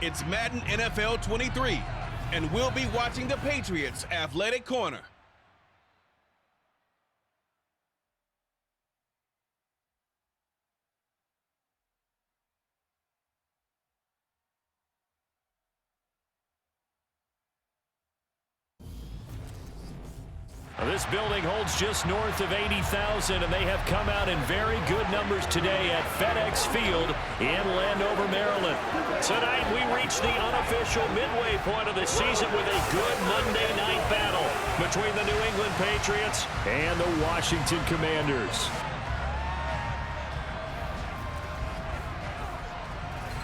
It's Madden NFL 23, and we'll be watching the Patriots Athletic Corner. This building holds just north of 80,000, and they have come out in very good numbers today at FedEx Field in Landover, Maryland. Tonight, we reach the unofficial midway point of the season with a good Monday night battle between the New England Patriots and the Washington Commanders.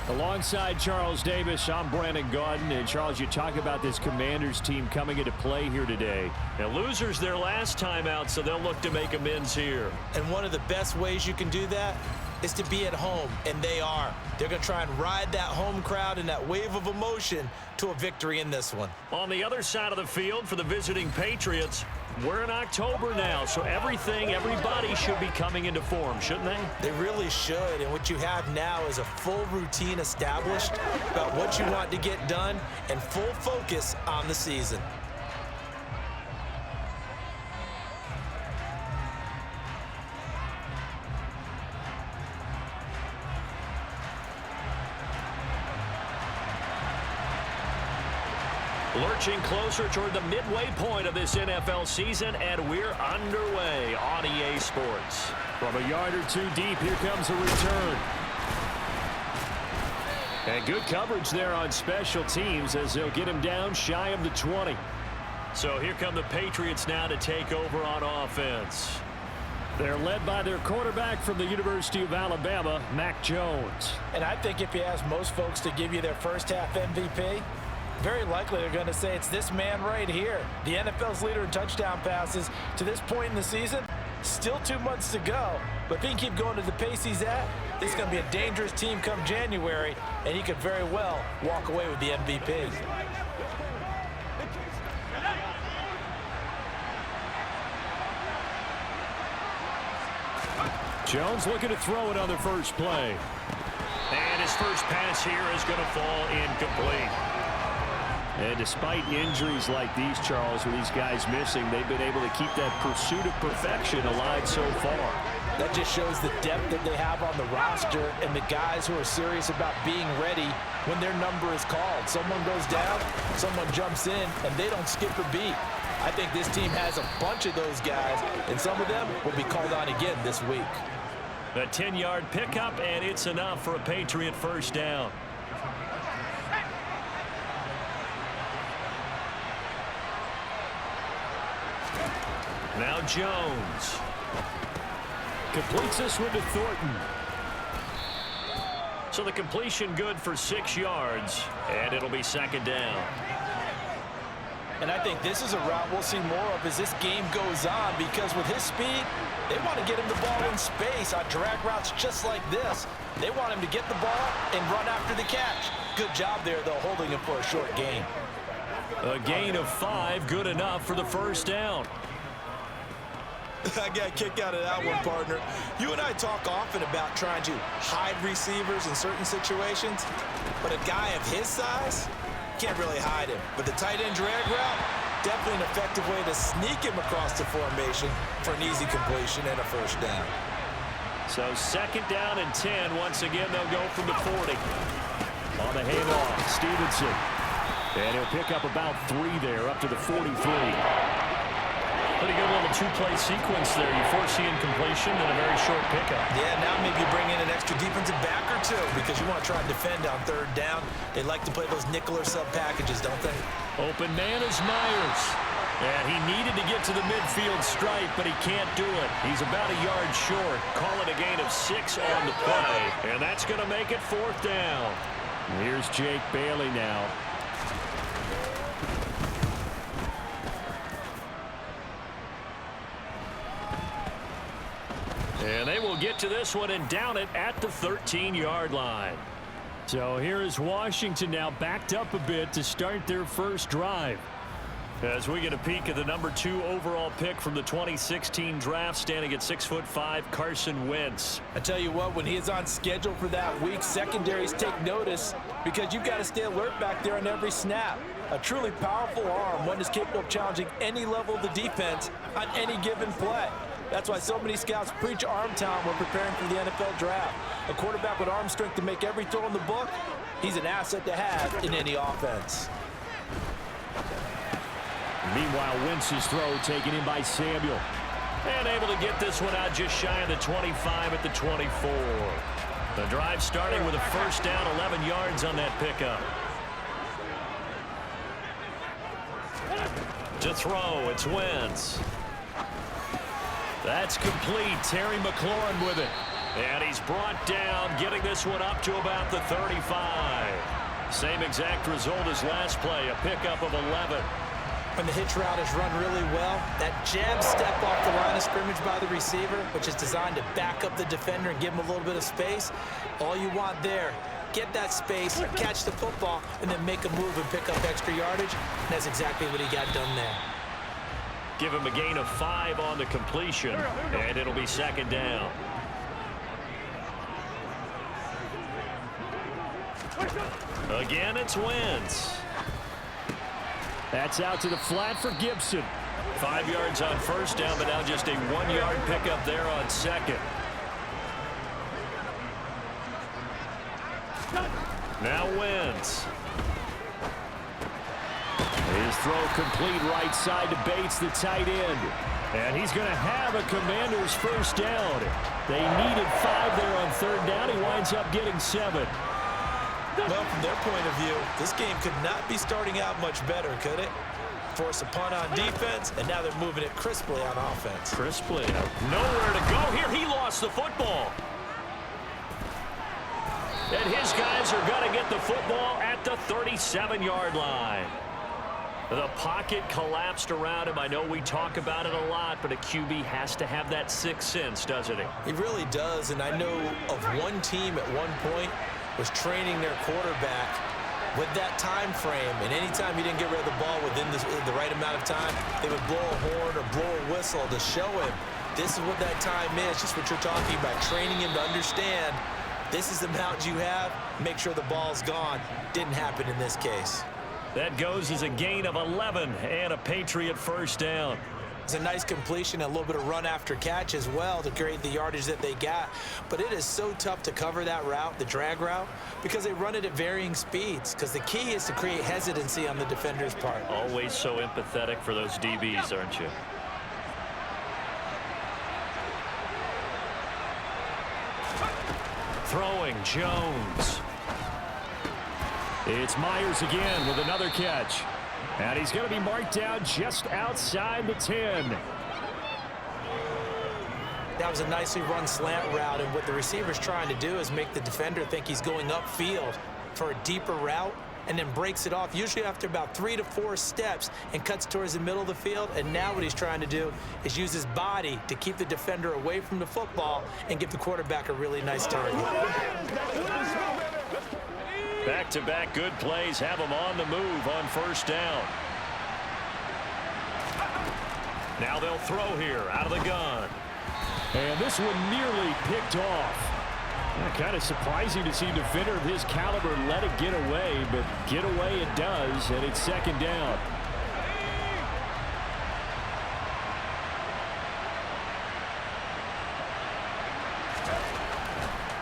Alongside Charles Davis, I'm Brandon Gaudin. And Charles, you talk about this Commanders team coming into play here today. Now, losers their last time out, so they'll look to make amends here. And one of the best ways you can do that is to be at home, and they are. They're going to try and ride that home crowd and that wave of emotion to a victory in this one. On the other side of the field for the visiting Patriots, we're in October now, so everybody should be coming into form, shouldn't they? They really should, and what you have now is a full routine established about what you want to get done and full focus on the season. Lurching closer toward the midway point of this NFL season, and we're underway on EA Sports. From a yard or two deep, here comes a return. And good coverage there on special teams as they'll get him down shy of the 20. So here come the Patriots now to take over on offense. They're led by their quarterback from the University of Alabama, Mac Jones. And I think if you ask most folks to give you their first half MVP, very likely they're going to say it's this man right here. The NFL's leader in touchdown passes to this point in the season. Still 2 months to go. But if he can keep going to the pace he's at, this is going to be a dangerous team come January, and he could very well walk away with the MVP. Jones looking to throw it on the first play. And his first pass here is going to fall incomplete. And despite injuries like these, Charles, with these guys missing, they've been able to keep that pursuit of perfection alive so far. That just shows the depth that they have on the roster and the guys who are serious about being ready when their number is called. Someone goes down, someone jumps in, and they don't skip a beat. I think this team has a bunch of those guys, and some of them will be called on again this week. A 10-yard pickup, and it's enough for a Patriot first down. Now Jones. Completes this one to Thornton. So the completion good for 6 yards, and it'll be second down. And I think this is a route we'll see more of as this game goes on, because with his speed, they want to get him the ball in space on drag routes just like this. They want him to get the ball and run after the catch. Good job there, though, holding him for a short gain. A gain of 5, good enough for the first down. I got a kick out of that one, partner. You and I talk often about trying to hide receivers in certain situations, but a guy of his size can't really hide him. But the tight end drag route, definitely an effective way to sneak him across the formation for an easy completion and a first down. So second down and 10. Once again, they'll go from the 40. On the handoff, Stevenson. And he'll pick up about 3 there, up to the 43. Pretty good little two-play sequence there. You foresee incompletion and a very short pickup. Yeah, now maybe bring in an extra defensive back or two because you want to try and defend on third down. They like to play those nickel or sub packages, don't they? Open man is Myers. And he needed to get to the midfield stripe, but he can't do it. He's about a yard short. Call it a gain of 6 on the play. And that's going to make it fourth down. Here's Jake Bailey now. And they will get to this one and down it at the 13-yard line. So here is Washington now backed up a bit to start their first drive. As we get a peek at the number 2 overall pick from the 2016 draft, standing at 6'5", Carson Wentz. I tell you what, when he is on schedule for that week, secondaries take notice because you've got to stay alert back there on every snap. A truly powerful arm, one that's capable of challenging any level of the defense on any given play. That's why so many scouts preach arm talent when preparing for the NFL draft. A quarterback with arm strength to make every throw in the book, he's an asset to have in any offense. Meanwhile, Wentz's throw taken in by Samuel. And able to get this one out just shy of the 25 at the 24. The drive starting with a first down, 11 yards on that pickup. To throw, it's Wentz. That's complete. Terry McLaurin with it. And he's brought down, getting this one up to about the 35. Same exact result as last play, a pickup of 11. When the hitch route is run really well, that jab step off the line of scrimmage by the receiver, which is designed to back up the defender and give him a little bit of space, all you want there, get that space, catch the football, and then make a move and pick up extra yardage. And that's exactly what he got done there. Give him a gain of 5 on the completion, and it'll be second down. Again, it's Wentz. That's out to the flat for Gibson. 5 yards on first down, but now just a 1-yard pickup there on second. Now Wentz. His throw complete right side to Bates, the tight end. And he's going to have a Commanders first down. They needed 5 there on third down. He winds up getting 7. Well, from their point of view, this game could not be starting out much better, could it? Force a punt on defense, and now they're moving it crisply on offense. Crisply. Nowhere to go here. He lost the football. And his guys are going to get the football at the 37-yard line. The pocket collapsed around him. I know we talk about it a lot, but a QB has to have that sixth sense, doesn't he? He really does, and I know of one team at one point was training their quarterback with that time frame, and anytime he didn't get rid of the ball within the right amount of time, they would blow a horn or blow a whistle to show him this is what that time is, just what you're talking about, training him to understand this is the amount you have, make sure the ball's gone. Didn't happen in this case. That goes as a gain of 11 and a Patriot first down. It's a nice completion, a little bit of run after catch as well to create the yardage that they got. But it is so tough to cover that route, the drag route, because they run it at varying speeds. Because the key is to create hesitancy on the defender's part. Always so empathetic for those DBs, aren't you? Throwing, Jones. It's Myers again with another catch. And he's going to be marked down just outside the 10. That was a nicely run slant route, and what the receiver's trying to do is make the defender think he's going upfield for a deeper route and then breaks it off, usually after about 3 to 4 steps, and cuts towards the middle of the field. And now what he's trying to do is use his body to keep the defender away from the football and give the quarterback a really nice target. Back-to-back good plays have him on the move on first down. Now they'll throw here out of the gun. And this one nearly picked off. Kind of surprising to see a defender of his caliber let it get away, but get away it does, and it's second down.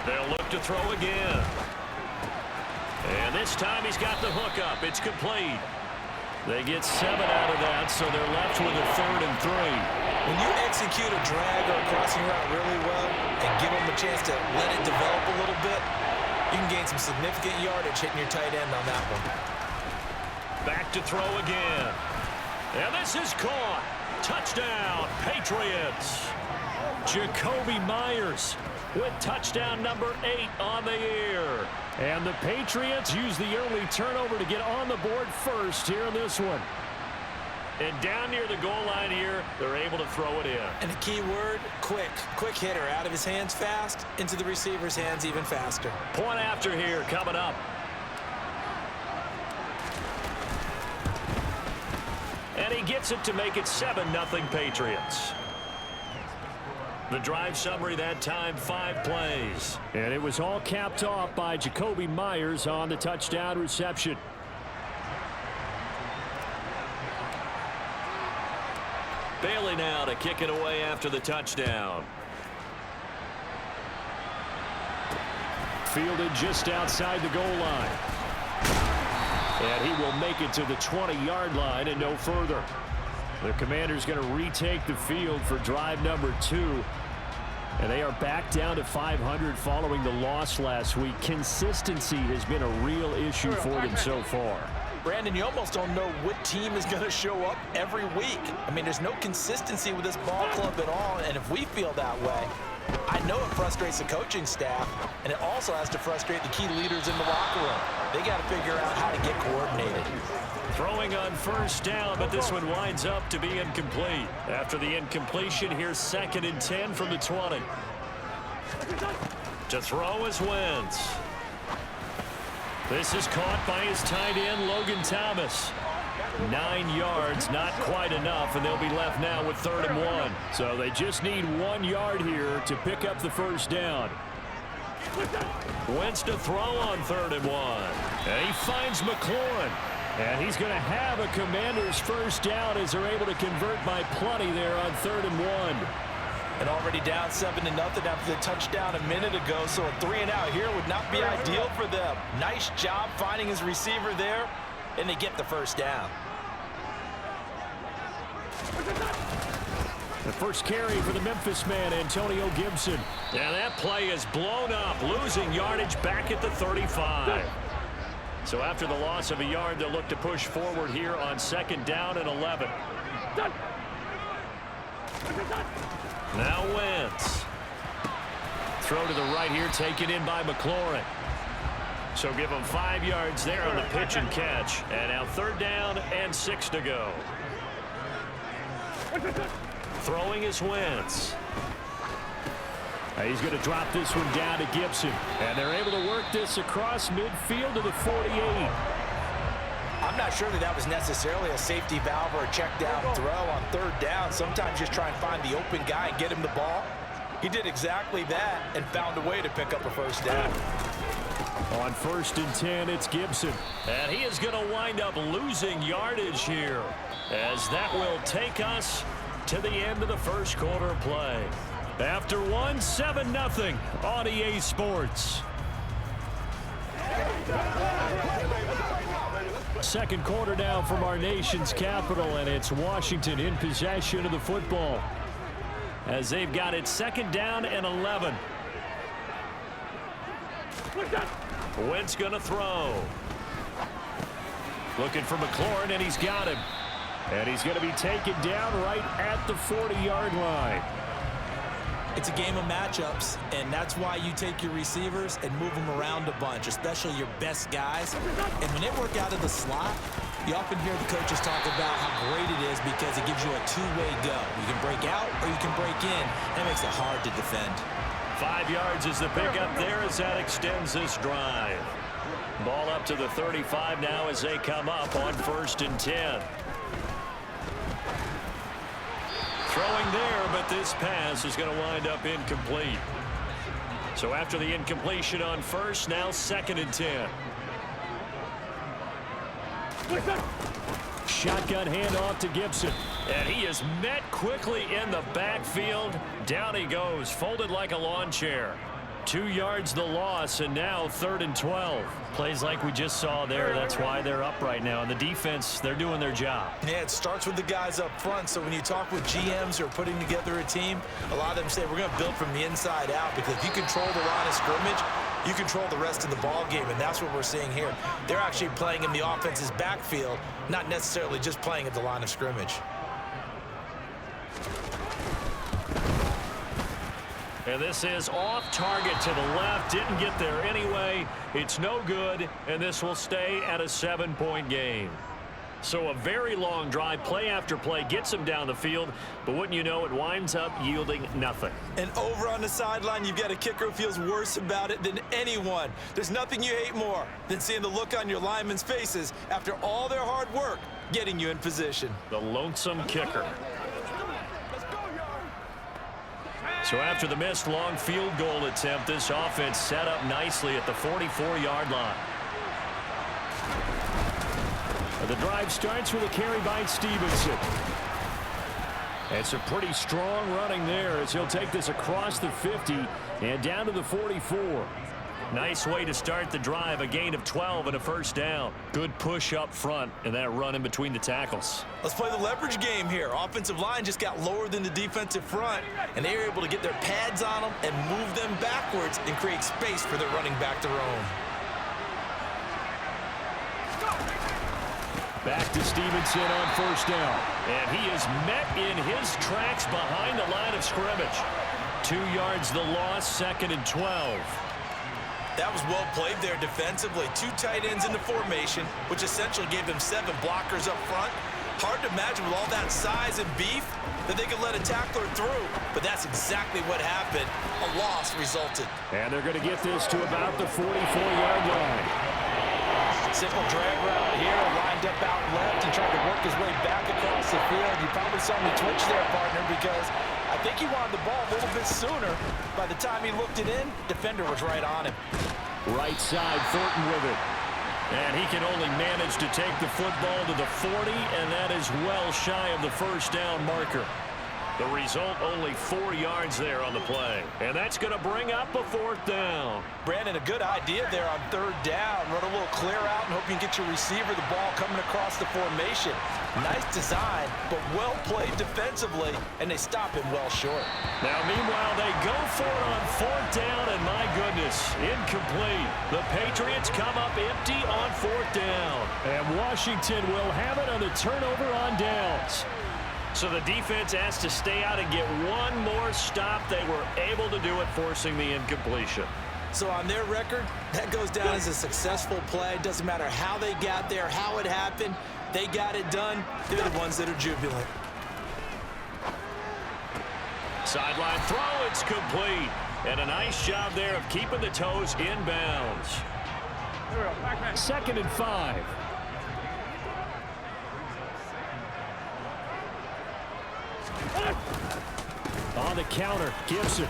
They'll look to throw again. And this time he's got the hook up. It's complete. They get 7 out of that, so they're left with a 3rd and 3. When you execute a drag or a crossing route really well and give them a chance to let it develop a little bit, you can gain some significant yardage hitting your tight end on that one. Back to throw again. And this is caught. Touchdown, Patriots. Jacoby Myers with touchdown number 8 on the year. And the Patriots use the early turnover to get on the board first here in this one. And down near the goal line here, they're able to throw it in. And the key word, quick. Quick hitter. Out of his hands fast, into the receiver's hands even faster. Point after here coming up. And converts it to make it 7-0 Patriots. The drive summary that time, 5 plays. And it was all capped off by Jacoby Myers on the touchdown reception. Bailey now to kick it away after the touchdown. Fielded just outside the goal line. And he will make it to the 20-yard line and no further. The Commander's going to retake the field for drive number 2. And they are back down to 500 following the loss last week. Consistency has been a real issue for them so far. Brandon, you almost don't know what team is going to show up every week. I mean, there's no consistency with this ball club at all, and if we feel that way, I know it frustrates the coaching staff, and it also has to frustrate the key leaders in the locker room. They got to figure out how to get coordinated. Throwing on first down, but this one winds up to be incomplete. After the incompletion, here's 2nd and 10 from the 20. To throw is Wentz. This is caught by his tight end, Logan Thomas. 9 yards, not quite enough, and they'll be left now with 3rd and 1. So they just need 1 yard here to pick up the first down. Wentz to throw on 3rd and 1. And he finds McLaurin. And he's going to have a Commander's first down as they're able to convert by plenty there on 3rd and 1. And already down 7-0 after the touchdown a minute ago, so a 3-and-out here would not be ideal for them. Nice job finding his receiver there, and they get the first down. The first carry for the Memphis man, Antonio Gibson. And that play is blown up, losing yardage back at the 35. So after the loss of a yard, they'll look to push forward here on 2nd down and 11. Now Wentz. Throw to the right here, taken in by McLaurin. So give him 5 yards there on the pitch and catch. And now 3rd down and 6 to go. Throwing is Wentz. He's going to drop this one down to Gibson. And they're able to work this across midfield to the 48. I'm not sure that was necessarily a safety valve or a check down throw on 3rd down. Sometimes just try and find the open guy and get him the ball. He did exactly that and found a way to pick up a first down. On 1st and 10, it's Gibson. And he is going to wind up losing yardage here, as that will take us to the end of the first quarter play. After 7-0 on EA Sports. Second quarter now from our nation's capital, and it's Washington in possession of the football as they've got it 2nd down and 11. Wentz going to throw. Looking for McLaurin, and he's got him. And he's going to be taken down right at the 40-yard line. It's a game of matchups, and that's why you take your receivers and move them around a bunch, especially your best guys. And when they work out of the slot, you often hear the coaches talk about how great it is because it gives you a two-way go. You can break out or you can break in. That makes it hard to defend. 5 yards is the pickup there as that extends this drive. Ball up to the 35 now as they come up on 1st and 10. Throwing there, but this pass is going to wind up incomplete. So after the incompletion on 1st, now 2nd and 10. Shotgun handoff to Gibson. And he is met quickly in the backfield. Down he goes, folded like a lawn chair. 2 yards the loss, and now 3rd and 12. Plays like we just saw there. That's why they're up right now. And the defense, they're doing their job. Yeah, it starts with the guys up front. So when you talk with GMs who are putting together a team, a lot of them say we're going to build from the inside out, because if you control the line of scrimmage, you control the rest of the ball game, and that's what we're seeing here. They're actually playing in the offense's backfield, not necessarily just playing at the line of scrimmage. And this is off target to the left. Didn't get there anyway. It's no good, and this will stay at a 7-point game. So a very long drive, play after play, gets him down the field, but wouldn't you know, it winds up yielding nothing. And over on the sideline, you've got a kicker who feels worse about it than anyone. There's nothing you hate more than seeing the look on your linemen's faces after all their hard work getting you in position. The lonesome kicker. So after the missed long field goal attempt, this offense set up nicely at the 44-yard line. The drive starts with a carry by Stevenson. It's a pretty strong running there as he'll take this across the 50 and down to the 44. Nice way to start the drive, a gain of 12 and a first down. Good push up front and that run in between the tackles. Let's play the leverage game here. Offensive line just got lower than the defensive front, and they were able to get their pads on them and move them backwards and create space for their running back to roam. Back to Stevenson on first down. And he is met in his tracks behind the line of scrimmage. 2 yards the loss, 2nd and 12. That was well played there defensively. 2 tight ends in the formation, which essentially gave them 7 blockers up front. Hard to imagine with all that size and beef that they could let a tackler through, but that's exactly what happened. A loss resulted. And they're going to get this to about the 44-yard line. Simple drag route here, lined up out left and tried to work his way back across the field. You probably saw me twitch there, partner, because I think he wanted the ball a little bit sooner. By the time he looked it in, defender was right on him. Right side, Thornton with it. And he can only manage to take the football to the 40, and that is well shy of the first down marker. The result, only 4 yards there on the play. And that's going to bring up a 4th down. Brandon, a good idea there on 3rd down. Run a little clear out and hope you can get your receiver the ball coming across the formation. Nice design, but well played defensively, and they stop him well short. Now, meanwhile, they go for it on 4th down, and my goodness, incomplete. The Patriots come up empty on 4th down. And Washington will have it on the turnover on downs. So the defense has to stay out and get one more stop. They were able to do it, forcing the incompletion. So on their record, that goes down as a successful play. Doesn't matter how they got there, how it happened. They got it done. They're the ones that are jubilant. Sideline throw, it's complete. And a nice job there of keeping the toes in bounds. 2nd and 5. On the counter, Gibson.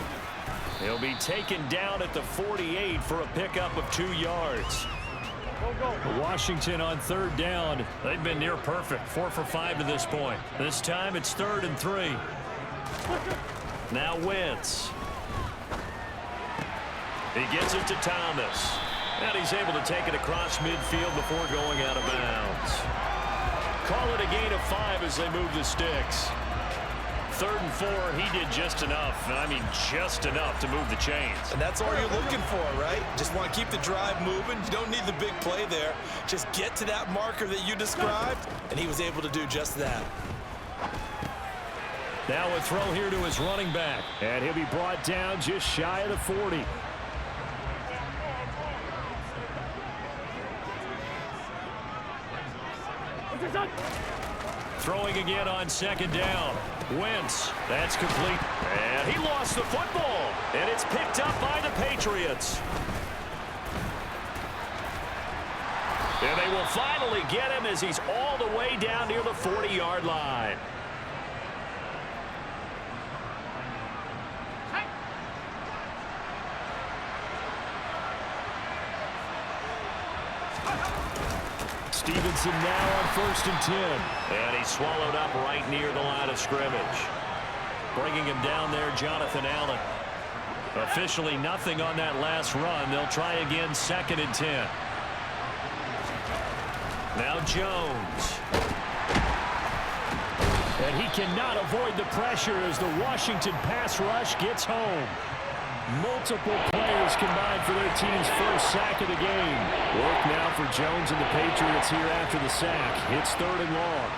He'll be taken down at the 48 for a pickup of 2 yards. Washington on 3rd down. They've been near perfect, 4 for 5 to this point. This time it's 3rd and 3. Now Wentz. He gets it to Thomas. And he's able to take it across midfield before going out of bounds. Call it a gain of 5 as they move the sticks. 3rd and 4, he did just enough. I mean, just enough to move the chains. And that's all you're looking for, right? Just want to keep the drive moving. You don't need the big play there. Just get to that marker that you described, and he was able to do just that. Now a throw here to his running back. And he'll be brought down just shy of the 40. Throwing again on 2nd down. Wentz, that's complete. And he lost the football. And it's picked up by the Patriots. And they will finally get him as he's all the way down near the 40-yard line. Stevenson now on 1st and 10. And he's swallowed up right near the line of scrimmage. Bringing him down there, Jonathan Allen. Officially nothing on that last run. They'll try again, 2nd and 10. Now Jones. And he cannot avoid the pressure as the Washington pass rush gets home. Multiple players combined for their team's first sack of the game. Work now for Jones and the Patriots here after the sack. It's 3rd and long.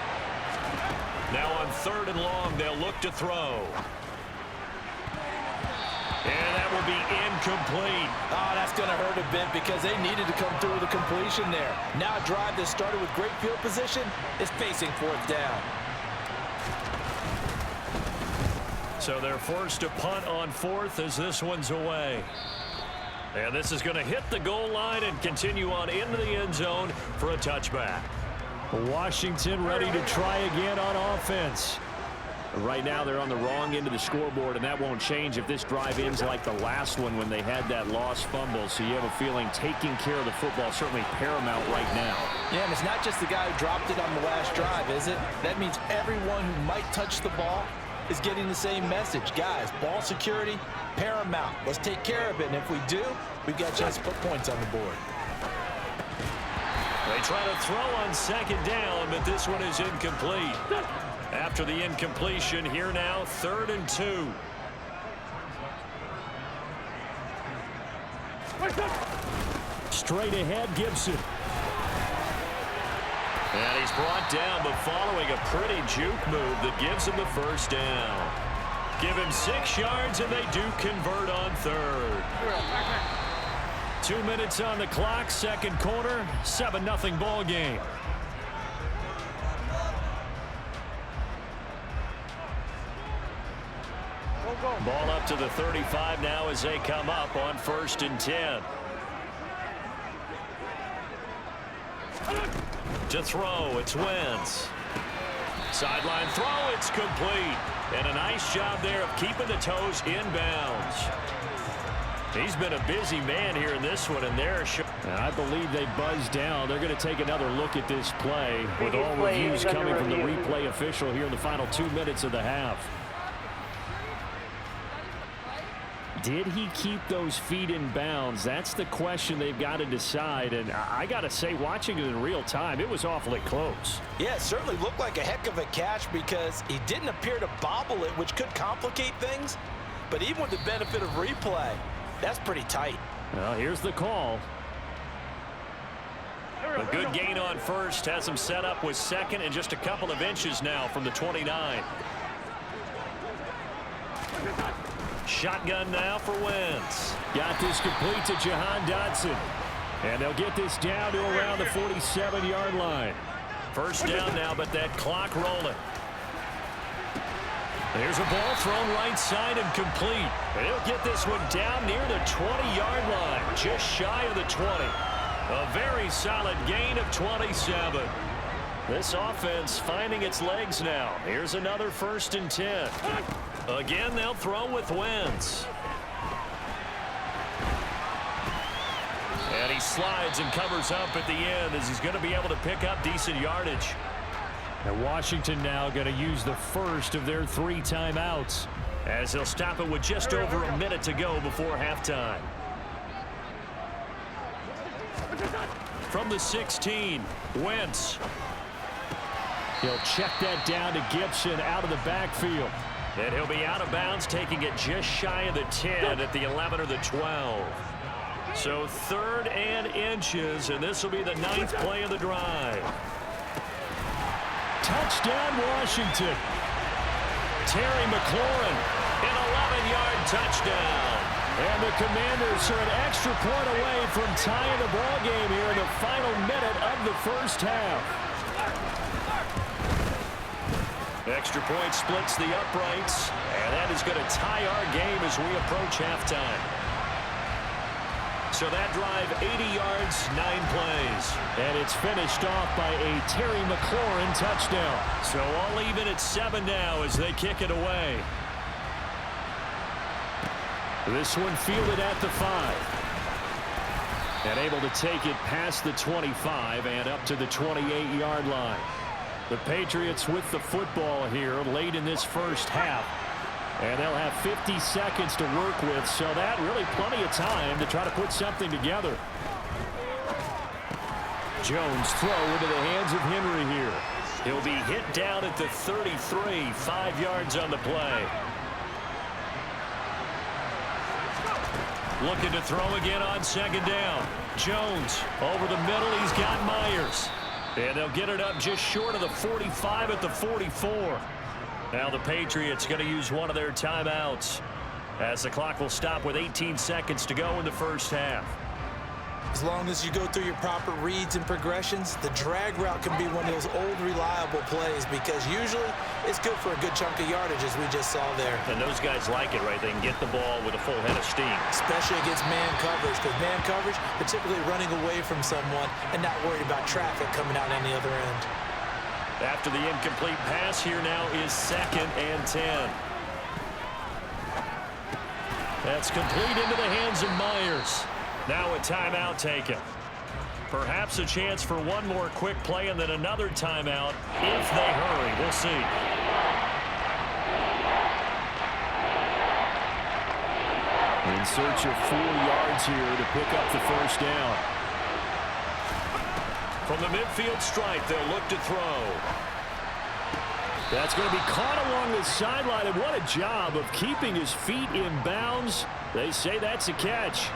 Now on 3rd and long, they'll look to throw. And that will be incomplete. Oh, that's going to hurt a bit because they needed to come through with a completion there. Now a drive that started with great field position is facing 4th down. So they're forced to punt on 4th as this one's away. And this is going to hit the goal line and continue on into the end zone for a touchback. Washington ready to try again on offense. Right now they're on the wrong end of the scoreboard, and that won't change if this drive ends like the last one when they had that lost fumble. So you have a feeling taking care of the football certainly paramount right now. Yeah, and it's not just the guy who dropped it on the last drive, is it? That means everyone who might touch the ball is getting the same message. Guys, ball security, paramount. Let's take care of it, and if we do, we've got a chance to put points on the board. They try to throw on second down, but this one is incomplete. After the incompletion, here now, 3rd and 2. Straight ahead, Gibson. And he's brought down, but following a pretty juke move that gives him the first down. Give him 6 yards, and they do convert on 3rd. 2 minutes on the clock, second quarter, 7-0 ball game. Ball up to the 35 now as they come up on 1st and 10. To throw, it's Wentz. Sideline throw, it's complete. And a nice job there of keeping the toes inbounds. He's been a busy man here in this one, and they're I believe they buzzed down. They're going to take another look at this play with all reviews coming from the replay official here in the final 2 minutes of the half. Did he keep those feet in bounds? That's the question they've got to decide. And I got to say, watching it in real time, it was awfully close. Yeah, it certainly looked like a heck of a catch because he didn't appear to bobble it, which could complicate things. But even with the benefit of replay, that's pretty tight. Well, here's the call. A good gain on 1st has him set up with 2nd and just a couple of inches now from the 29. Shotgun now for Wentz. Got this complete to Jahan Dotson. And they'll get this down to around the 47-yard line. First down now, but that clock rolling. There's a ball thrown right side and complete. And he'll get this one down near the 20-yard line, just shy of the 20. A very solid gain of 27. This offense finding its legs now. Here's another 1st and 10. Again, they'll throw with Wentz. And he slides and covers up at the end as he's going to be able to pick up decent yardage. And Washington now going to use the first of their 3 timeouts, as they'll stop it with just over a minute to go before halftime. From the 16, Wentz. He'll check that down to Gibson out of the backfield. And he'll be out of bounds, taking it just shy of the 10 at the 11 or the 12. So 3rd and inches, and this will be the 9th play of the drive. Touchdown, Washington. Terry McLaurin, an 11-yard touchdown. And the Commanders are an extra point away from tying the ball game here in the final minute of the first half. Extra point splits the uprights, and that is going to tie our game as we approach halftime. So that drive, 80 yards, 9 plays. And it's finished off by a Terry McLaurin touchdown. So all even at 7 now as they kick it away. This one fielded at the 5. And able to take it past the 25 and up to the 28-yard line. The Patriots with the football here late in this first half. And they'll have 50 seconds to work with, so that really plenty of time to try to put something together. Jones throw into the hands of Henry here. He'll be hit down at the 33, 5 yards on the play. Looking to throw again on second down. Jones over the middle. He's got Myers. And they'll get it up just short of the 45 at the 44. Now the Patriots going to use one of their timeouts as the clock will stop with 18 seconds to go in the first half. As long as you go through your proper reads and progressions, the drag route can be one of those old reliable plays because usually it's good for a good chunk of yardage, as we just saw there. And those guys like it, right? They can get the ball with a full head of steam. Especially against man coverage, because man coverage, particularly running away from someone and not worried about traffic coming out on the other end. After the incomplete pass, here now is 2nd and 10. That's complete into the hands of Myers. Now a timeout taken. Perhaps a chance for one more quick play and then another timeout if they hurry. We'll see. In search of 4 yards here to pick up the first down. From the midfield stripe, they'll look to throw. That's going to be caught along the sideline, and what a job of keeping his feet in bounds. They say that's a catch.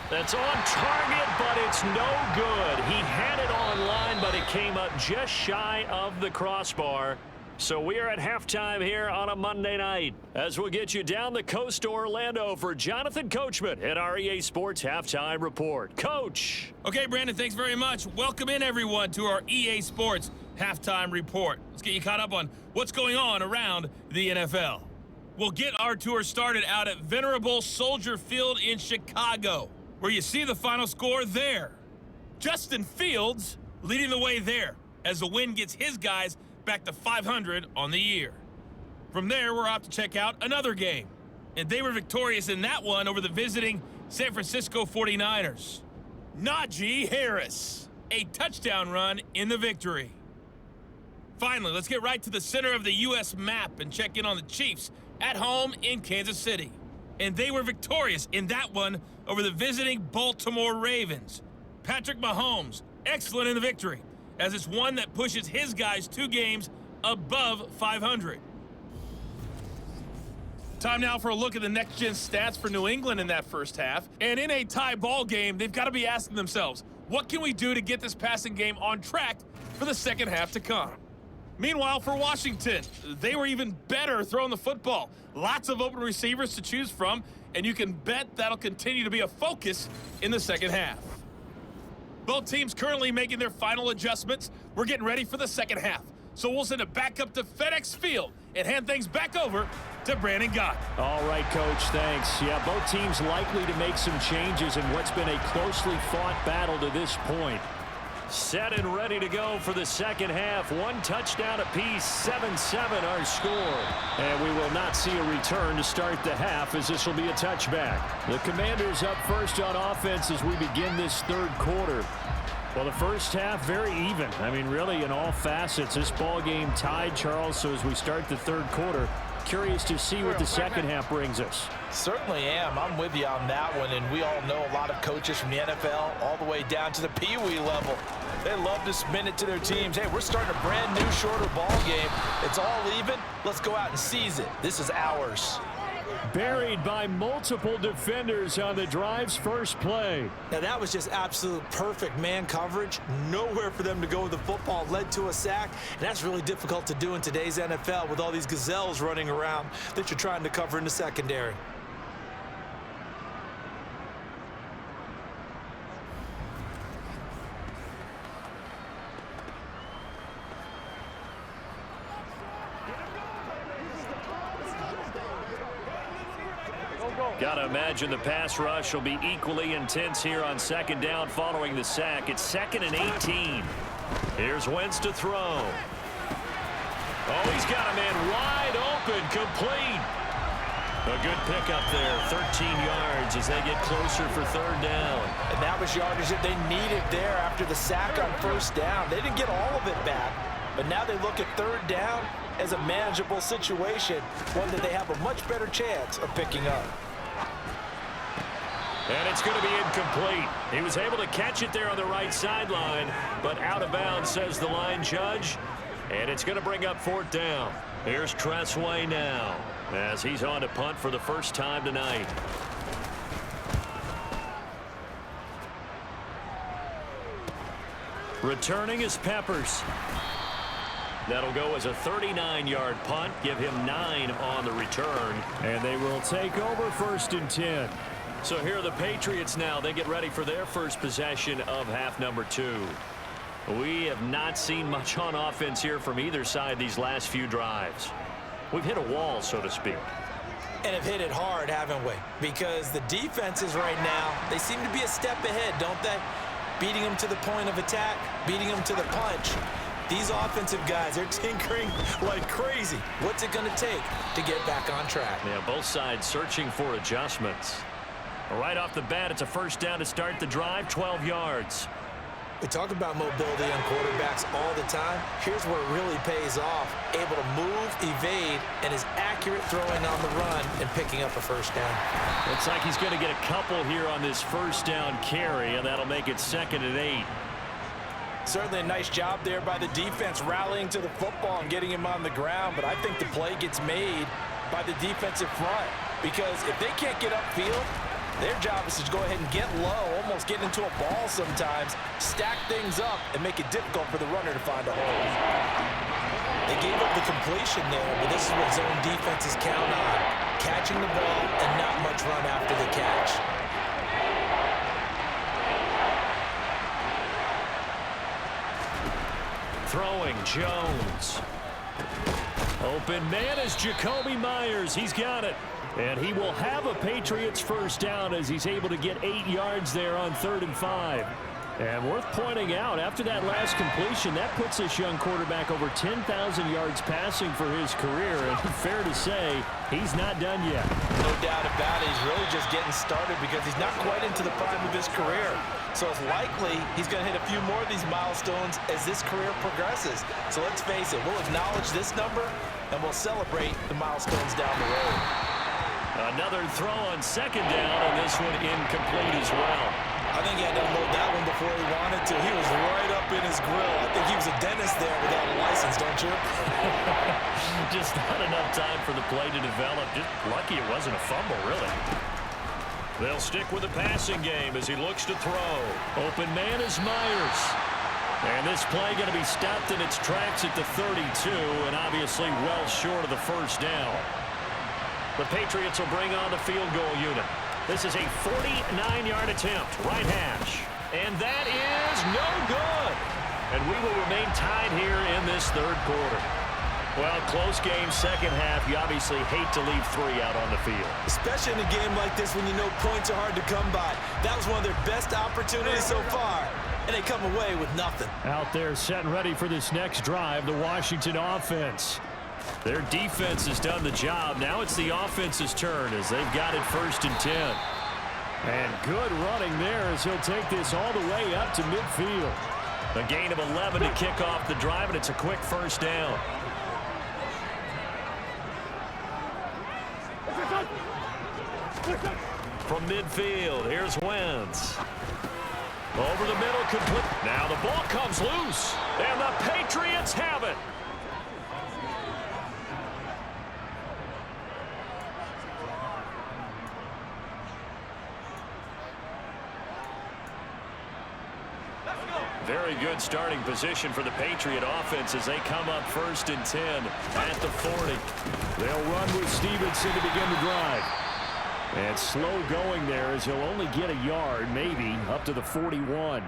That's on target, but it's no good. He had it on line, but it came up just shy of the crossbar. So we are at halftime here on a Monday night as we'll get you down the coast to Orlando for Jonathan Coachman at our EA Sports Halftime Report. Coach. Okay, Brandon, thanks very much. Welcome in, everyone, to our EA Sports Halftime Report. Let's get you caught up on what's going on around the NFL. We'll get our tour started out at Venerable Soldier Field in Chicago, where you see the final score there. Justin Fields leading the way there as the win gets his guys back to 500 on the year. From there, we're off to check out another game, and they were victorious in that one over the visiting San Francisco 49ers. Najee Harris, a touchdown run in the victory. Finally, let's get right to the center of the U.S. map and check in on the Chiefs at home in Kansas City. And they were victorious in that one over the visiting Baltimore Ravens. Patrick Mahomes, excellent in the victory, as it's one that pushes his guys 2 games above 500. Time now for a look at the next-gen stats for New England in that first half. And in a tie ball game, they've got to be asking themselves, what can we do to get this passing game on track for the second half to come? Meanwhile, for Washington, they were even better throwing the football. Lots of open receivers to choose from, and you can bet that'll continue to be a focus in the second half. Both teams currently making their final adjustments. We're getting ready for the second half. So we'll send it back up to FedEx Field and hand things back over to Brandon Gott. All right, Coach, thanks. Yeah, both teams likely to make some changes in what's been a closely fought battle to this point. Set and ready to go for the second half. 1 touchdown apiece, 7-7 our score. And we will not see a return to start the half, as this will be a touchback. The Commanders up first on offense as we begin this third quarter. Well, the first half, very even. I mean, really, in all facets, this ball game tied, Charles. So as we start the third quarter, curious to see what the second half brings us. Certainly am. I'm with you on that one, and we all know a lot of coaches from the NFL all the way down to the Pee Wee level. They love to spin it to their teams. Hey, we're starting a brand new, shorter ball game. It's all even. Let's go out and seize it. This is ours. Buried by multiple defenders on the drive's first play. Now, that was just absolute perfect man coverage. Nowhere for them to go with the football. Led to a sack, and that's really difficult to do in today's NFL with all these gazelles running around that you're trying to cover in the secondary. Got to imagine the pass rush will be equally intense here on second down following the sack. It's 2nd and 18. Here's Wentz to throw. Oh, he's got a man wide open, complete. A good pickup there, 13 yards as they get closer for third down. And that was yardage that they needed there after the sack on first down. They didn't get all of it back, but now they look at third down as a manageable situation, one that they have a much better chance of picking up. And it's going to be incomplete. He was able to catch it there on the right sideline, but out of bounds, says the line judge. And it's going to bring up 4th down. Here's Tressway now as he's on to punt for the first time tonight. Returning is Peppers. That'll go as a 39-yard punt, give him 9 on the return. And they will take over 1st and 10. So here are the Patriots now. They get ready for their first possession of half number 2. We have not seen much on offense here from either side these last few drives. We've hit a wall, so to speak. And have hit it hard, haven't we? Because the defenses right now, they seem to be a step ahead, don't they? Beating them to the point of attack, beating them to the punch. These offensive guys, they're tinkering like crazy. What's it going to take to get back on track? Yeah, both sides searching for adjustments. Right off the bat, it's a first down to start the drive, 12 yards. We talk about mobility on quarterbacks all the time. Here's where it really pays off. Able to move, evade, and is accurate throwing on the run and picking up a first down. Looks like he's going to get a couple here on this first down carry, and that'll make it 2nd and 8. Certainly a nice job there by the defense rallying to the football and getting him on the ground, but I think the play gets made by the defensive front because if they can't get upfield, their job is to go ahead and get low, almost get into a ball sometimes, stack things up, and make it difficult for the runner to find a hole. They gave up the completion there, but this is what zone defenses count on. Catching the ball and not much run after the catch. Throwing, Jones. Open man is Jacoby Myers. He's got it. And he will have a Patriots first down as he's able to get 8 yards there on 3rd and 5. And worth pointing out, after that last completion, that puts this young quarterback over 10,000 yards passing for his career. And fair to say, he's not done yet. No doubt about it. He's really just getting started because he's not quite into the prime of his career. So it's likely he's going to hit a few more of these milestones as this career progresses. So let's face it, we'll acknowledge this number and we'll celebrate the milestones down the road. Another throw on 2nd down, and this one incomplete as well. I think he had to unload that one before he wanted to. He was right up in his grill. I think he was a dentist there without a license, don't you? Just not enough time for the play to develop. Just lucky it wasn't a fumble, really. They'll stick with the passing game as he looks to throw. Open man is Myers. And this play going to be stopped in its tracks at the 32, and obviously well short of the first down. The Patriots will bring on the field goal unit. This is a 49-yard attempt, right hash. And that is no good. And we will remain tied here in this 3rd quarter. Well, close game, second half. You obviously hate to leave 3 out on the field. Especially in a game like this when you know points are hard to come by. That was one of their best opportunities so far. And they come away with nothing. Out there set and ready for this next drive, the Washington offense. Their defense has done the job. Now it's the offense's turn as they've got it 1st and 10. And good running there as he'll take this all the way up to midfield. A gain of 11 to kick off the drive, and it's a quick first down. From midfield, here's Wentz. Over the middle, complete. Now the ball comes loose, and the Patriots have it. Very good starting position for the Patriot offense as they come up 1st and 10 at the 40. They'll run with Stevenson to begin the drive. And slow going there as he'll only get a yard, maybe, up to the 41.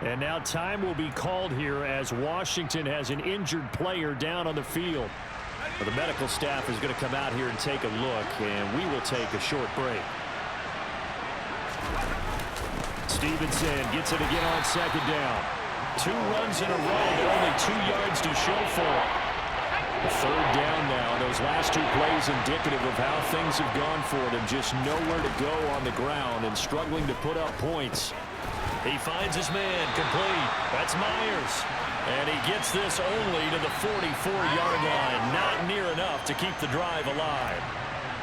And now time will be called here as Washington has an injured player down on the field. Well, the medical staff is going to come out here and take a look, and we will take a short break. Stevenson gets it again on 2nd down. 2 runs in a row, but only 2 yards to show for it. The 3rd down now. Those last 2 plays indicative of how things have gone for them. Just nowhere to go on the ground and struggling to put up points. He finds his man complete. That's Myers. And he gets this only to the 44-yard line. Not near enough to keep the drive alive.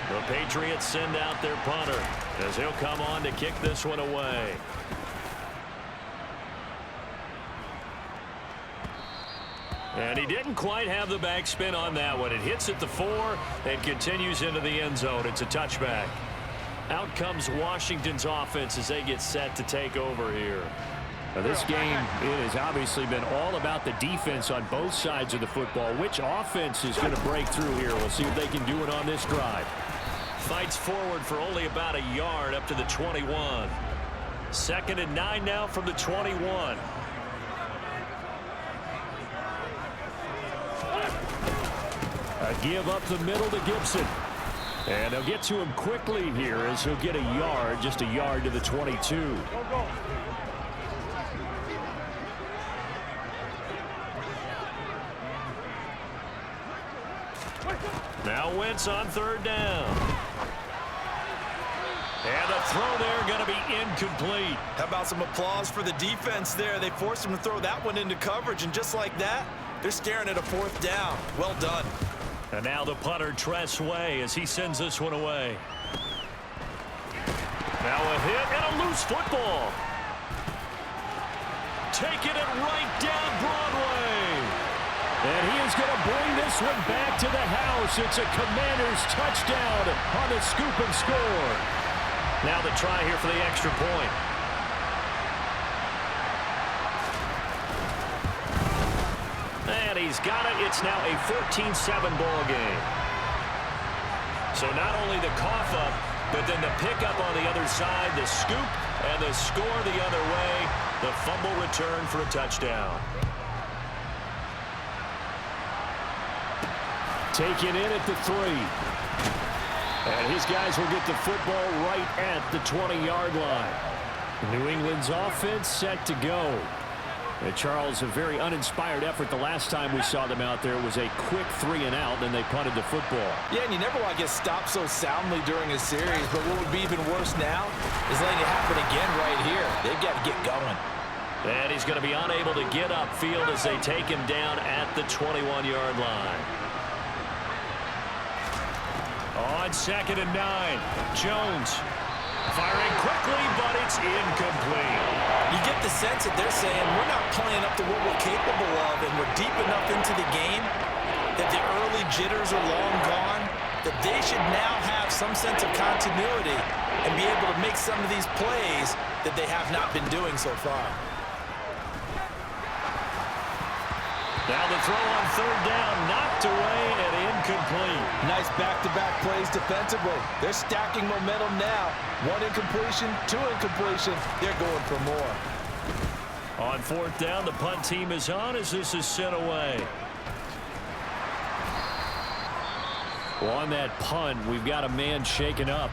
The Patriots send out their punter as he'll come on to kick this one away. And he didn't quite have the backspin on that one. It hits at the 4 and continues into the end zone. It's a touchback. Out comes Washington's offense as they get set to take over here. Now this game, it has obviously been all about the defense on both sides of the football. Which offense is going to break through here? We'll see if they can do it on this drive. fights forward for only about a yard up to the 21. 2nd and 9 now from the 21. A give up the middle to Gibson. And they'll get to him quickly here as he'll get a yard, just a yard to the 22. Now Wentz on 3rd down. And the throw there going to be incomplete. How about some applause for the defense there? They forced him to throw that one into coverage, and just like that, they're staring at a 4th down. Well done. And now the punter, Tress Way, as he sends this one away. Now a hit and a loose football. Taking it right down Broadway. And he is going to bring this one back to the house. It's a Commanders touchdown on the scoop and score. Now the try here for the extra point. And he's got it. It's now a 14-7 ball game. So not only the cough up, but then the pickup on the other side, the scoop, and the score the other way. The fumble return for a touchdown. Taken in at the 3. And his guys will get the football right at the 20-yard line. New England's offense set to go. And Charles, a very uninspired effort. The last time we saw them out there was a quick 3 and out, then they punted the football. Yeah, and you never want to get stopped so soundly during a series, but what would be even worse now is letting it happen again right here. They've got to get going. And he's going to be unable to get upfield as they take him down at the 21-yard line. On 2nd and 9, Jones firing quickly, but it's incomplete. You get the sense that they're saying we're not playing up to what we're capable of, and we're deep enough into the game that the early jitters are long gone, that they should now have some sense of continuity and be able to make some of these plays that they have not been doing so far. Now the throw on 3rd down, knocked away and incomplete. Nice back-to-back plays defensively. They're stacking momentum now. 1 incompletion, 2 incompletion. They're going for more. On 4th down, the punt team is on as this is sent away. Well, on that punt, we've got a man shaken up.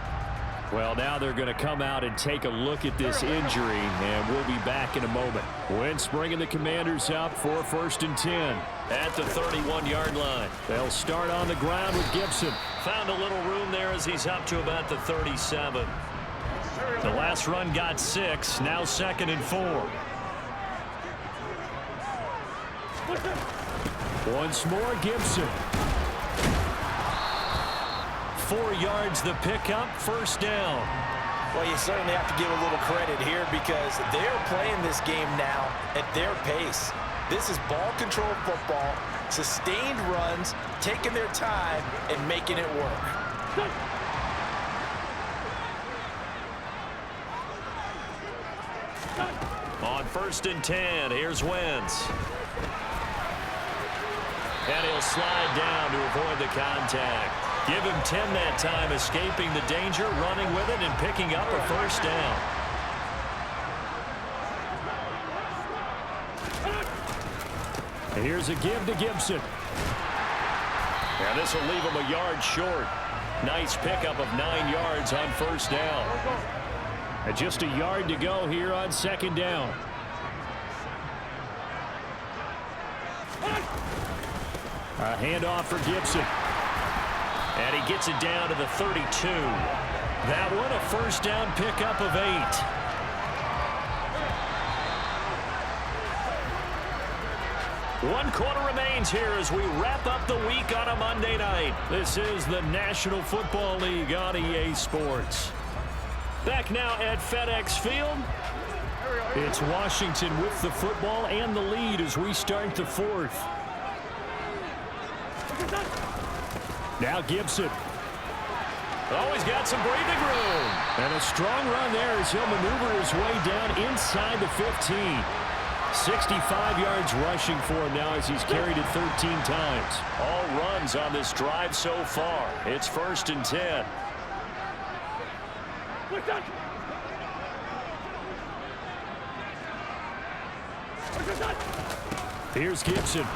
Well, now they're going to come out and take a look at this injury, and we'll be back in a moment. Wentz bringing the Commanders up for 1st and 10. At the 31-yard line. They'll start on the ground with Gibson. Found a little room there as he's up to about the 37. The last run got 6, now 2nd and 4. Once more, Gibson. 4 yards the pickup, 1st down. Well, you certainly have to give a little credit here because they're playing this game now at their pace. This is ball control football, sustained runs, taking their time and making it work. On 1st and 10, here's Wentz. And he'll slide down to avoid the contact. Give him 10 that time, escaping the danger, running with it, and picking up a 1st down. And here's a give to Gibson. And this will leave him a yard short. Nice pickup of 9 yards on 1st down. And just a yard to go here on 2nd down. A handoff for Gibson. And he gets it down to the 32. That one a 1st down pickup of 8. One quarter remains here as we wrap up the week on a Monday night. This is the National Football League on EA Sports. Back now at FedEx Field. It's Washington with the football and the lead as we start the 4th. Now Gibson. Always got some breathing room. And a strong run there as he'll maneuver his way down inside the 15. 65 yards rushing for him now as he's carried it 13 times. All runs on this drive so far. It's 1st and 10. Here's Gibson.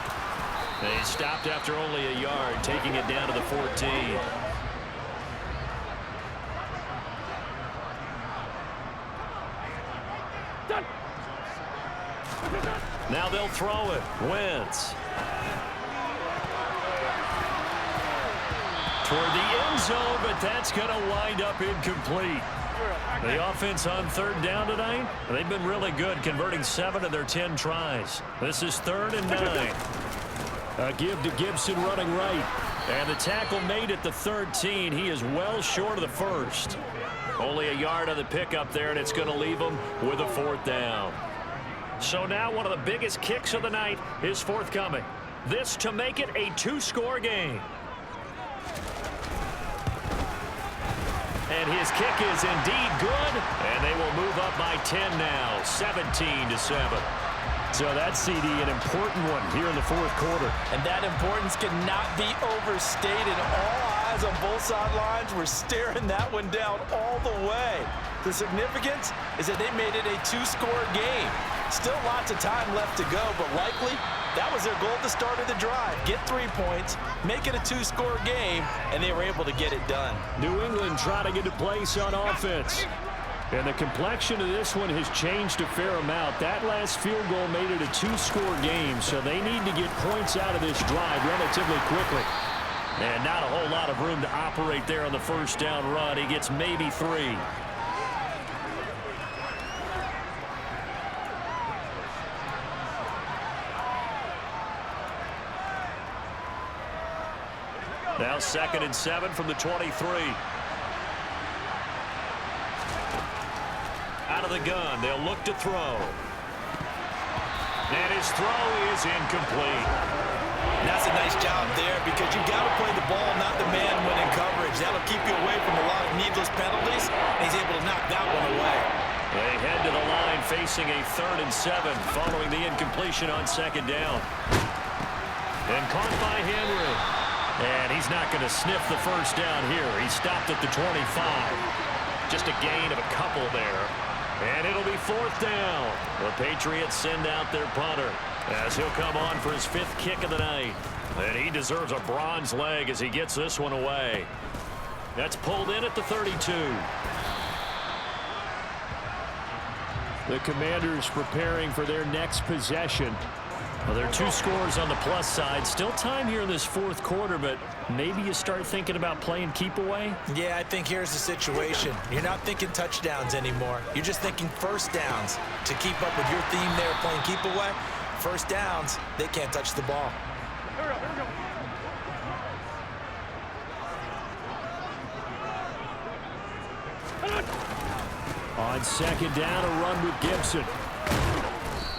They stopped after only a yard, taking it down to the 14. Now they'll throw it. Wentz. Toward the end zone, but that's going to wind up incomplete. The offense on third down tonight, they've been really good, converting 7 of their 10 tries. This is 3rd and 9. A give to Gibson running right. And the tackle made at the 13. He is well short of the first. Only a yard on the pickup there, and it's going to leave him with a 4th down. So now one of the biggest kicks of the night is forthcoming. This to make it a 2-score game. And his kick is indeed good, and they will move up by 10 now, 17-7. So that CD, an important one here in the 4th quarter. And that importance cannot be overstated. All eyes on both sidelines were staring that one down all the way. The significance is that they made it a 2-score game. Still lots of time left to go, but likely that was their goal at the start of the drive. Get 3 points, make it a 2-score game, and they were able to get it done. New England trying to get a place on offense. And the complexion of this one has changed a fair amount. That last field goal made it a 2-score game, so they need to get points out of this drive relatively quickly. And not a whole lot of room to operate there on the first down run. He gets maybe 3. Now 2nd and 7 from the 23. Out of the gun, they'll look to throw. And his throw is incomplete. That's a nice job there because you've got to play the ball, not the man when in coverage. That'll keep you away from a lot of needless penalties, and he's able to knock that one away. They head to the line facing a 3rd and 7 following the incompletion on 2nd down. And caught by Henry. And he's not going to sniff the first down here. He stopped at the 25. Just a gain of a couple there. And it'll be 4th down. The Patriots send out their punter as he'll come on for his 5th kick of the night. And he deserves a bronze leg as he gets this one away. That's pulled in at the 32. The Commanders preparing for their next possession. Well, there are 2 scores on the plus side. Still time here in this 4th quarter, but maybe you start thinking about playing keep away? Yeah, I think here's the situation. You're not thinking touchdowns anymore. You're just thinking first downs. To keep up with your theme there, playing keep away, first downs, they can't touch the ball. Here we go. On 2nd down, a run with Gibson.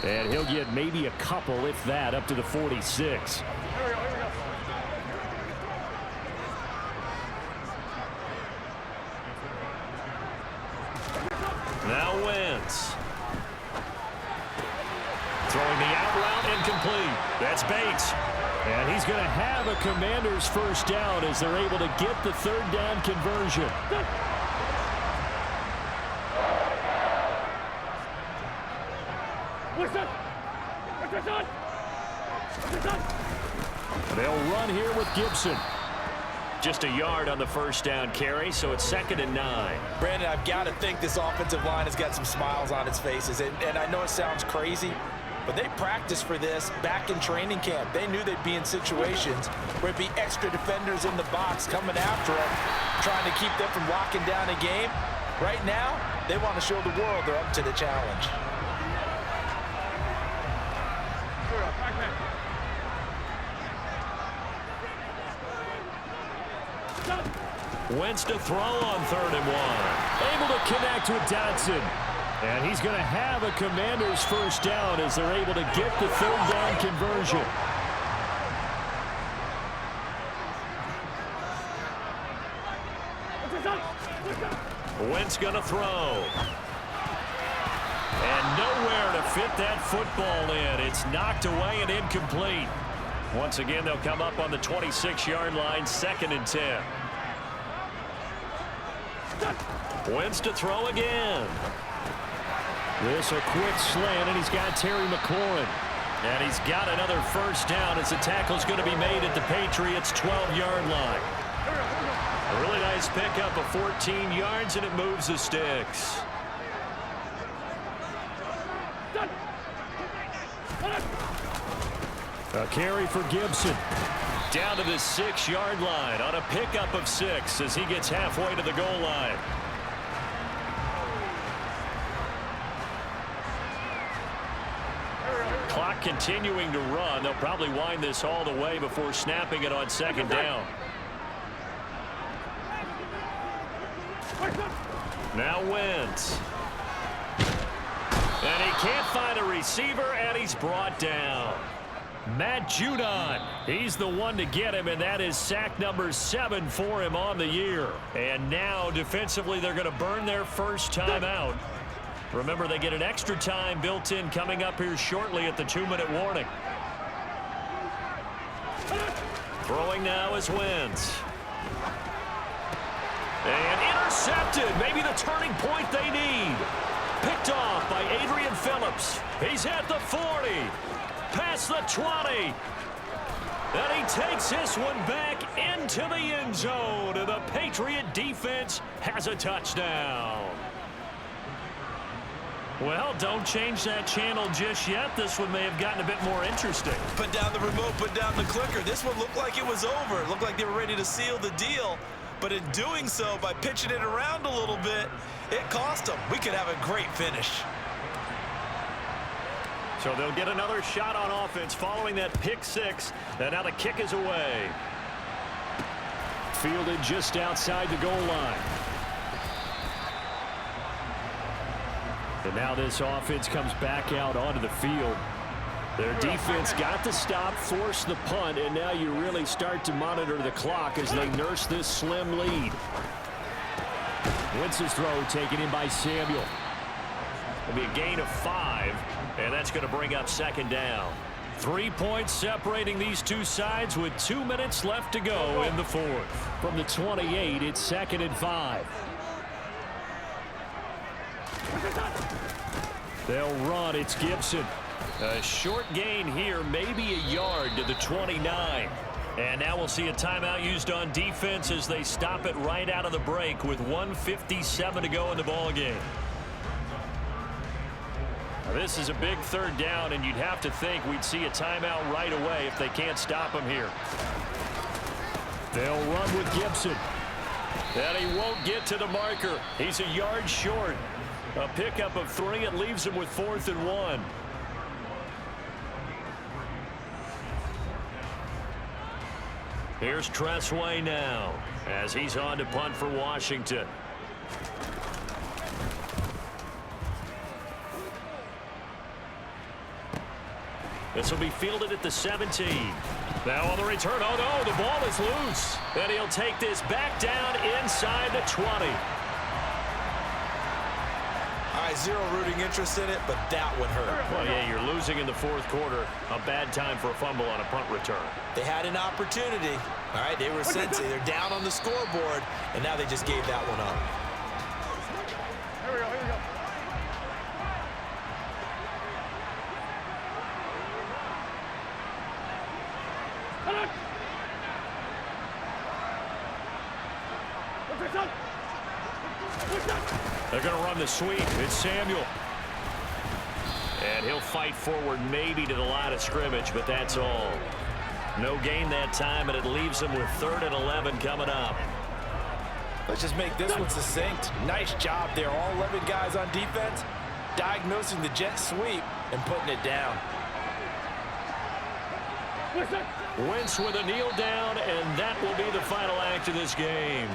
And he'll get maybe a couple, if that, up to the 46. Now Wentz. Throwing the out route, incomplete. That's Bates. And he's going to have a Commander's first down as they're able to get the 3rd down conversion. They'll run here with Gibson. Just a yard on the first down carry, so it's 2nd and 9. Brandon, I've got to think this offensive line has got some smiles on its faces. And I know it sounds crazy, but they practiced for this back in training camp. They knew they'd be in situations where it'd be extra defenders in the box coming after them, trying to keep them from locking down a game. Right now, they want to show the world they're up to the challenge. Wentz to throw on 3rd and 1. Able to connect with Dotson. And he's going to have a Commander's first down as they're able to get the 3rd down conversion. Wentz going to throw. And nowhere to fit that football in. It's knocked away and incomplete. Once again, they'll come up on the 26-yard line, 2nd and 10. Wentz to throw again. This a quick slant, and he's got Terry McLaurin. And he's got another first down as the tackle's going to be made at the Patriots' 12-yard line. A really nice pickup of 14 yards, and it moves the sticks. A carry for Gibson. Down to the 6-yard line on a pickup of 6 as he gets halfway to the goal line. Clock continuing to run. They'll probably wind this all the way before snapping it on second down. Now Wentz. And he can't find a receiver, and he's brought down. Matt Judon, he's the one to get him, and that is sack number 7 for him on the year. And now defensively they're going to burn their first time out. Remember, they get an extra time built in coming up here shortly at the 2-minute warning. Throwing now is Wentz. And intercepted. Maybe the turning point they need. Picked off by Adrian Phillips. He's at the 40. Past the 20. And he takes this one back into the end zone. And the Patriot defense has a touchdown. Well, don't change that channel just yet. This one may have gotten a bit more interesting. Put down the remote, put down the clicker. This one looked like it was over. It looked like they were ready to seal the deal. But in doing so, by pitching it around a little bit, it cost them. We could have a great finish. So they'll get another shot on offense following that pick 6. And now the kick is away. Fielded just outside the goal line. And now this offense comes back out onto the field. Their defense got the stop, forced the punt, and now you really start to monitor the clock as they nurse this slim lead. Wentz's throw taken in by Samuel. It'll be a gain of 5, and that's going to bring up second down. 3 points separating these two sides with 2 minutes left to go in the fourth. From the 28, it's 2nd and 5. They'll run. It's Gibson. A short gain here, maybe a yard to the 29. And now we'll see a timeout used on defense as they stop it right out of the break with 1:57 to go in the ballgame. This is a big 3rd down, and you'd have to think we'd see a timeout right away if they can't stop him here. They'll run with Gibson. And he won't get to the marker. He's a yard short. A pickup of 3. It leaves him with 4th and 1. Here's Tressway now as he's on to punt for Washington. This will be fielded at the 17. Now on the return. Oh, no, the ball is loose. And he'll take this back down inside the 20. All right, zero rooting interest in it, but that would hurt. Well, yeah, you're losing in the 4th quarter. A bad time for a fumble on a punt return. They had an opportunity. All right, they were sensing. They're down on the scoreboard, and now they just gave that one up. Here we go, here we go. They're going to run the sweep. It's Samuel. And he'll fight forward maybe to the line of scrimmage, but that's all. No gain that time, and it leaves them with 3rd and 11 coming up. Let's just make this one succinct. Nice job there. All 11 guys on defense diagnosing the jet sweep and putting it down. Wentz with a kneel down, and that will be the final act of this game.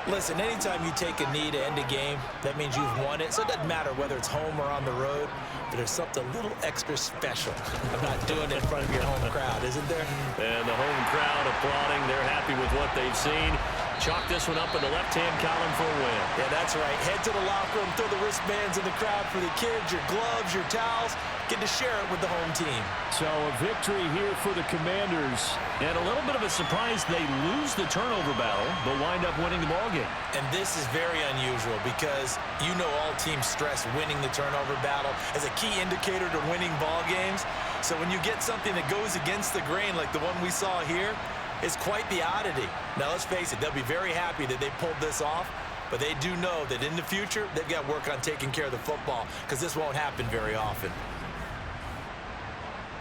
Listen, anytime you take a knee to end a game, that means you've won it. So it doesn't matter whether it's home or on the road. but there's something a little extra special about doing it in front of your home crowd, isn't there? And the home crowd applauding. They're happy with what they've seen. Chalk this one up in the left-hand column for a win. Yeah, that's right. Head to the locker room, throw the wristbands in the crowd for the kids, your gloves, your towels. Get to share it with the home team. So a victory here for the Commanders. And a little bit of a surprise, they lose the turnover battle, but wind up winning the ballgame. And this is very unusual because you know all teams stress winning the turnover battle as a key indicator to winning ball games. So when you get something that goes against the grain like the one we saw here, it's quite the oddity. Now let's face it, they'll be very happy that they pulled this off, but they do know that in the future they've got to work on taking care of the football because this won't happen very often.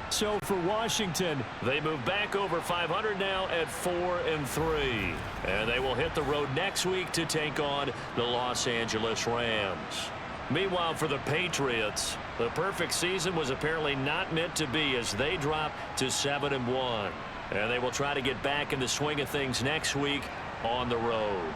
So for Washington, they move back over 500 now at 4-3. And they will hit the road next week to take on the Los Angeles Rams. Meanwhile, for the Patriots, the perfect season was apparently not meant to be as they drop to 7-1. And they will try to get back in the swing of things next week on the road.